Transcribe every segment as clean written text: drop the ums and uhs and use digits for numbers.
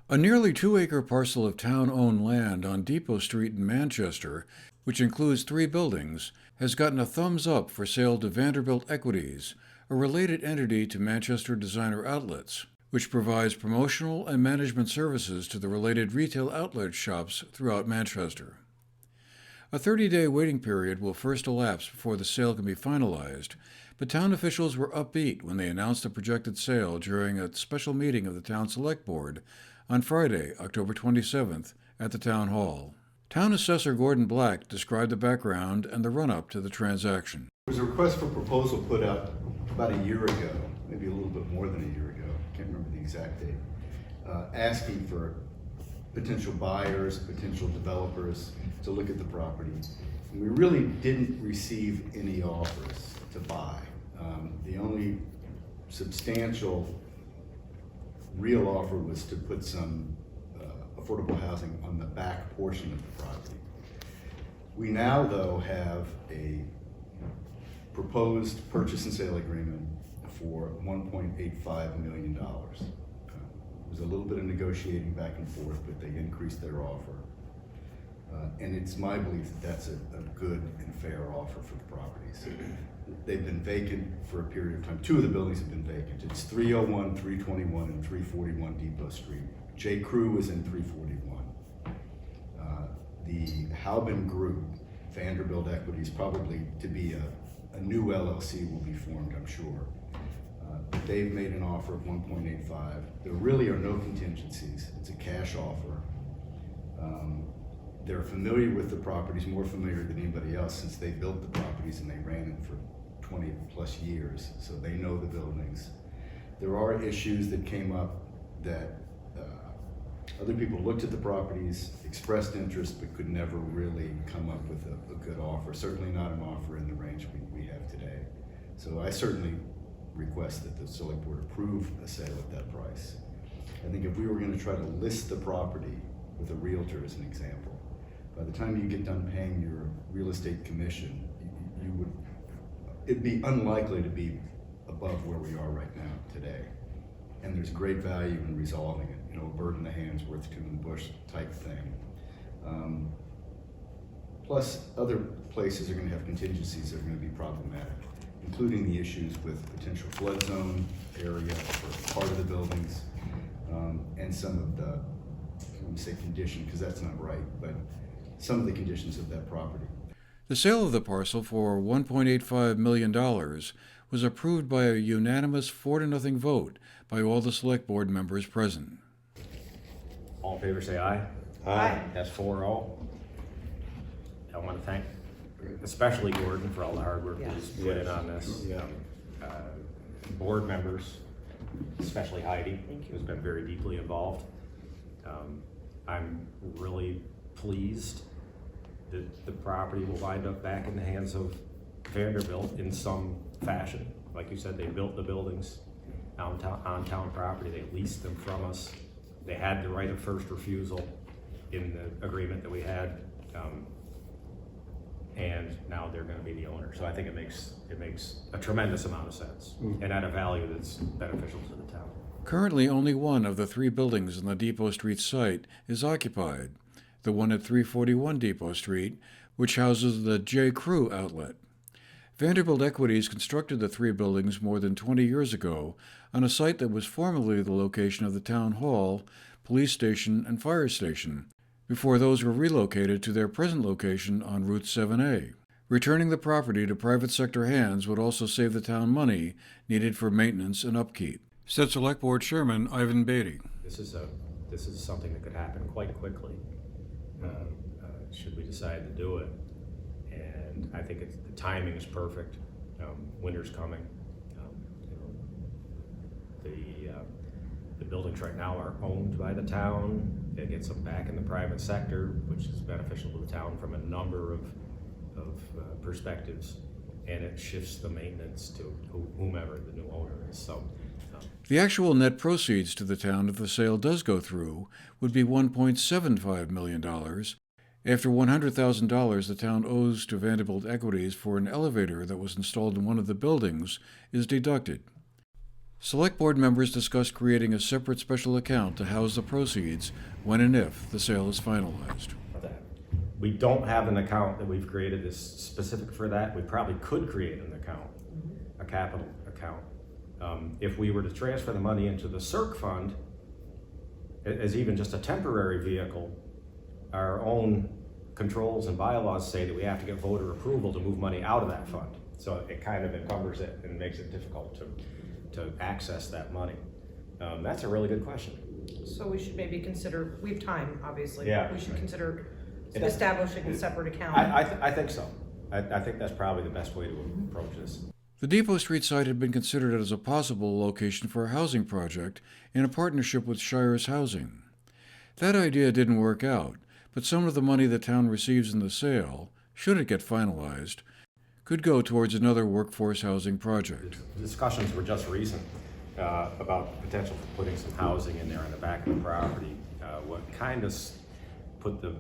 A nearly 2-acre parcel of town-owned land on Depot Street in Manchester, which includes 3 buildings, has gotten a thumbs up for sale to Vanderbilt Equities, a related entity to Manchester Designer Outlets, which provides promotional and management services to the related retail outlet shops throughout Manchester. A 30-day waiting period will first elapse before the sale can be finalized, but town officials were upbeat when they announced the projected sale during a special meeting of the Town Select Board on Friday, October 27th, at the Town Hall. Town Assessor Gordon Black described the background and the run-up to the transaction. There was a request for proposal put out about a year ago, maybe a little bit more than a year ago, can't remember the exact date, asking for potential buyers, potential developers to look at the property. And we really didn't receive any offers to buy. The only substantial real offer was to put some affordable housing on the back portion of the property. We now, though, have a proposed purchase and sale agreement for $1.85 million. There was a little bit of negotiating back and forth, but they increased their offer. And it's my belief that that's a good and fair offer for the properties. They've been vacant for a period of time. 2 of the buildings have been vacant. It's 301, 321, and 341 Depot Street. J. Crew is in 341. The Haubin Group, Vanderbilt Equities, probably to be a new LLC will be formed, I'm sure. They've made an offer of 1.85. There really are no contingencies. It's a cash offer. They're familiar with the properties, more familiar than anybody else, since they built the properties and they ran it for 20 plus years, so they know the buildings. There are issues that came up that other people looked at the properties, expressed interest, but could never really come up with a good offer, certainly not an offer in the range we have today. So I certainly request that the Select Board approve a sale at that price. I think if we were going to try to list the property with a realtor as an example, by the time you get done paying your real estate commission, it'd be unlikely to be above where we are right now today. And there's great value in resolving it, a bird in the hand's worth two in the bush type thing. Plus, other places are going to have contingencies that are going to be problematic, including the issues with potential flood zone area for part of the buildings, and some of the, I don't want to say condition because that's not right, but some of the conditions of that property. The sale of the parcel for $1.85 million was approved by a unanimous 4-0 vote by all the Select Board members present. All in favor say aye. Aye. That's 4-0. I want to thank especially Gordon for all the hard work he's put in on this. Board members, especially Heidi, who's been very deeply involved. I'm really pleased that the property will wind up back in the hands of Vanderbilt in some fashion. Like you said, they built the buildings on town property, they leased them from us. They had the right of first refusal in the agreement that we had, and now they're going to be the owner. So I think it makes a tremendous amount of sense and at a value that's beneficial to the town. Currently, only one of the 3 buildings in the Depot Street site is occupied, the one at 341 Depot Street, which houses the J. Crew outlet. Vanderbilt Equities constructed the 3 buildings more than 20 years ago on a site that was formerly the location of the town hall, police station, and fire station, before those were relocated to their present location on Route 7A. Returning the property to private sector hands would also save the town money needed for maintenance and upkeep, said Select Board Chairman Ivan Beatty. This is something that could happen quite quickly should we decide to do it. And I think the timing is perfect. Winter's coming. The buildings right now are owned by the town. It gets them back in the private sector, which is beneficial to the town from a number of perspectives, and it shifts the maintenance to whomever the new owner is. So. The actual net proceeds to the town if the sale does go through would be $1.75 million, after $100,000 the town owes to Vanderbilt Equities for an elevator that was installed in one of the buildings is deducted. Select Board members discussed creating a separate special account to house the proceeds when and if the sale is finalized. We don't have an account that we've created that's specific for that. We probably could create an account, a capital account. If we were to transfer the money into the CERC fund as even just a temporary vehicle, our own controls and bylaws say that we have to get voter approval to move money out of that fund. So it kind of encumbers it and makes it difficult to access that money. That's a really good question. So we should maybe consider, we have time, obviously. Yeah. We should consider establishing a separate account. I think so. I think that's probably the best way to approach this. The Depot Street site had been considered as a possible location for a housing project in a partnership with Shires Housing. That idea didn't work out, but some of the money the town receives in the sale, should it get finalized, could go towards another workforce housing project. The discussions were just recent about the potential for putting some housing in there on the back of the property. What kind of put the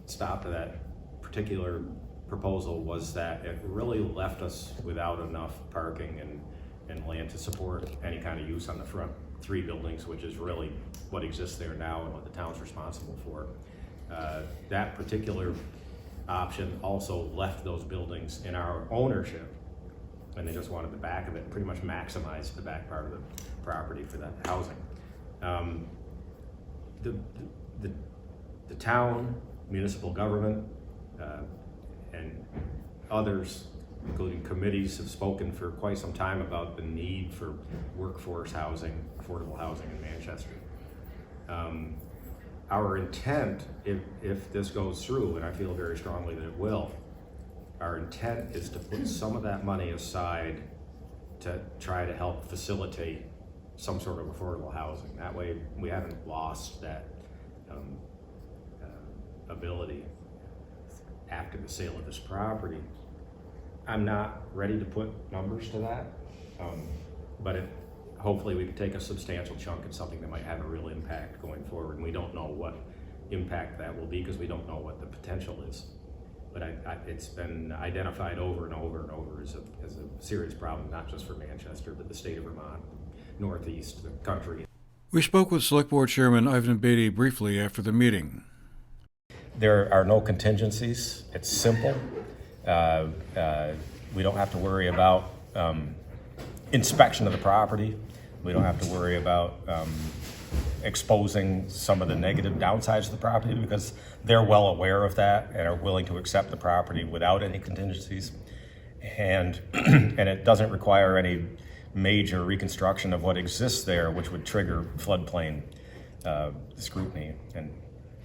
stop to that particular proposal was that it really left us without enough parking and land to support any kind of use on the front three buildings, which is really what exists there now and what the town's responsible for. That particular option also left those buildings in our ownership, and they just wanted the back of it, pretty much maximize the back part of the property for that housing. The town, municipal government, and others, including committees, have spoken for quite some time about the need for workforce housing, affordable housing in Manchester. Our intent, if this goes through, and I feel very strongly that it will, our intent is to put some of that money aside to try to help facilitate some sort of affordable housing. That way we haven't lost that ability after the sale of this property. I'm not ready to put numbers to that, but hopefully we can take a substantial chunk and something that might have a real impact going forward. And we don't know what impact that will be because we don't know what the potential is. But it's been identified over and over and over as a serious problem, not just for Manchester, but the state of Vermont, Northeast, the country. We spoke with Select Board Chairman Ivan Beatty briefly after the meeting. There are no contingencies. It's simple. We don't have to worry about inspection of the property. We don't have to worry about exposing some of the negative downsides of the property because they're well aware of that and are willing to accept the property without any contingencies. And it doesn't require any major reconstruction of what exists there, which would trigger floodplain scrutiny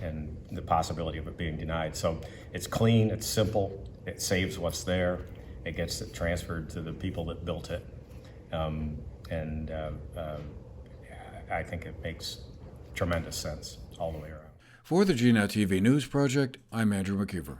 and the possibility of it being denied. So it's clean, it's simple, it saves what's there, it gets it transferred to the people that built it. I think it makes tremendous sense all the way around. For the GNAT-TV News Project, I'm Andrew McKeever.